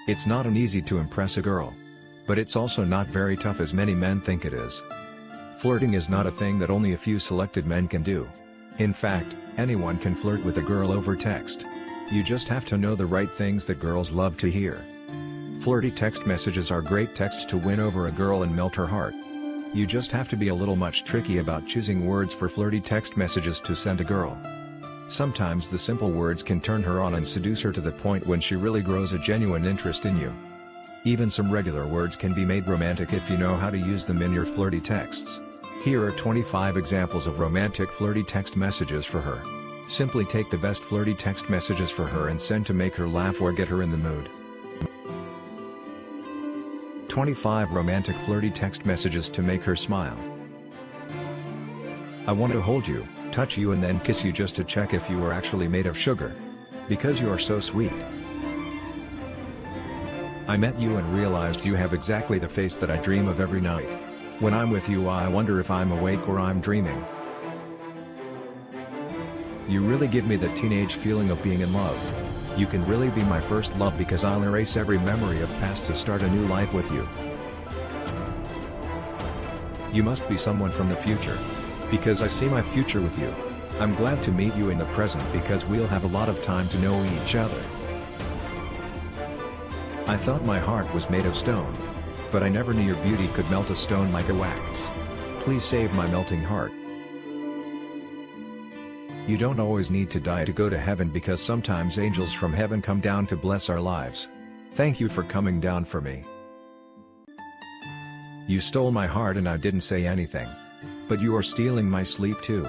It's not an easy to impress a girl. But it's also not very tough as many men think it is. Flirting is not a thing that only a few selected men can do. In fact, anyone can flirt with a girl over text. You just have to know the right things that girls love to hear. Flirty text messages are great texts to win over a girl and melt her heart. You just have to be a little much tricky about choosing words for flirty text messages to send a girl. Sometimes the simple words can turn her on and seduce her to the point when she really grows a genuine interest in you. Even some regular words can be made romantic if you know how to use them in your flirty texts. Here are 25 examples of romantic flirty text messages for her. Simply take the best flirty text messages for her and send to make her laugh or get her in the mood. 25 romantic flirty text messages to make her smile. I want to hold you, touch you and then kiss you just to check if you are actually made of sugar. Because you are so sweet. I met you and realized you have exactly the face that I dream of every night. When I'm with you I wonder if I'm awake or I'm dreaming. You really give me the teenage feeling of being in love. You can really be my first love because I'll erase every memory of past to start a new life with you. You must be someone from the future. Because I see my future with you. I'm glad to meet you in the present because we'll have a lot of time to know each other. I thought my heart was made of stone. But I never knew your beauty could melt a stone like a wax. Please save my melting heart. You don't always need to die to go to heaven because sometimes angels from heaven come down to bless our lives. Thank you for coming down for me. You stole my heart and I didn't say anything. But you are stealing my sleep too.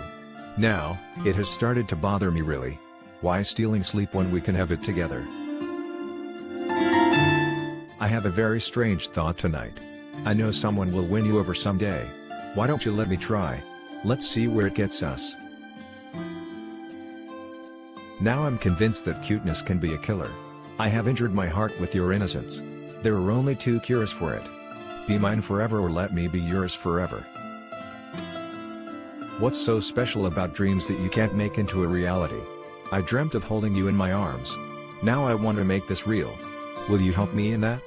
Now, it has started to bother me really. Why stealing sleep when we can have it together? I have a very strange thought tonight. I know someone will win you over someday. Why don't you let me try? Let's see where it gets us. Now I'm convinced that cuteness can be a killer. I have injured my heart with your innocence. There are only two cures for it. Be mine forever or let me be yours forever. What's so special about dreams that you can't make into a reality? I dreamt of holding you in my arms. Now I want to make this real. Will you help me in that?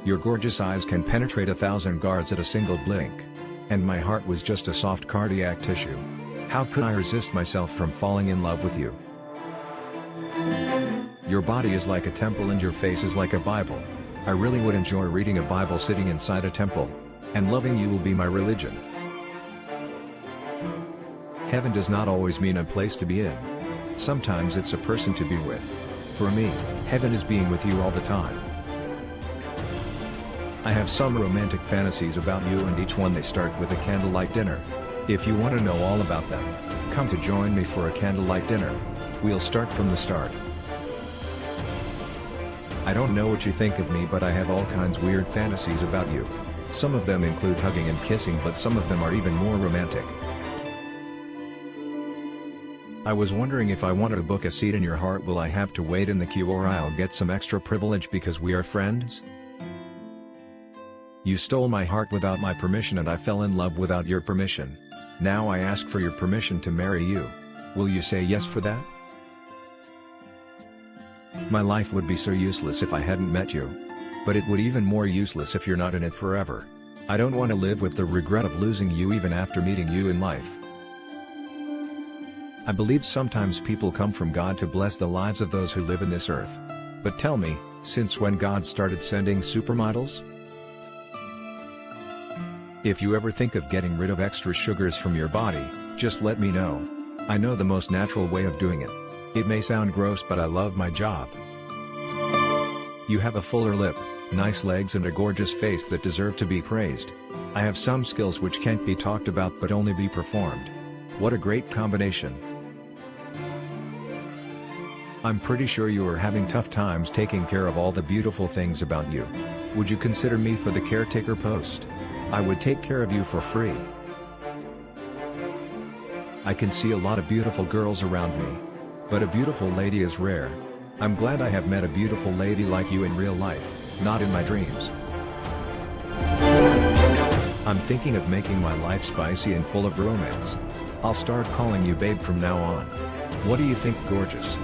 Your gorgeous eyes can penetrate 1,000 guards at a single blink. And my heart was just a soft cardiac tissue. How could I resist myself from falling in love with you? Your body is like a temple and your face is like a Bible. I really would enjoy reading a Bible sitting inside a temple. And loving you will be my religion. Heaven does not always mean a place to be in. Sometimes it's a person to be with. For me, heaven is being with you all the time. I have some romantic fantasies about you and each one they start with a candlelight dinner. If you want to know all about them, come to join me for a candlelight dinner. We'll start from the start. I don't know what you think of me but I have all kinds weird fantasies about you. Some of them include hugging and kissing but some of them are even more romantic. I was wondering if I wanted to book a seat in your heart will I have to wait in the queue or I'll get some extra privilege because we are friends? You stole my heart without my permission and I fell in love without your permission. Now I ask for your permission to marry you. Will you say yes for that? My life would be so useless if I hadn't met you. But it would even more useless if you're not in it forever. I don't want to live with the regret of losing you even after meeting you in life. I believe sometimes people come from God to bless the lives of those who live in this earth. But tell me, since when God started sending supermodels? If you ever think of getting rid of extra sugars from your body, just let me know. I know the most natural way of doing it. It may sound gross but I love my job. You have a fuller lip, nice legs and a gorgeous face that deserve to be praised. I have some skills which can't be talked about but only be performed. What a great combination. I'm pretty sure you are having tough times taking care of all the beautiful things about you. Would you consider me for the caretaker post? I would take care of you for free. I can see a lot of beautiful girls around me. But a beautiful lady is rare. I'm glad I have met a beautiful lady like you in real life, not in my dreams. I'm thinking of making my life spicy and full of romance. I'll start calling you babe from now on. What do you think, gorgeous?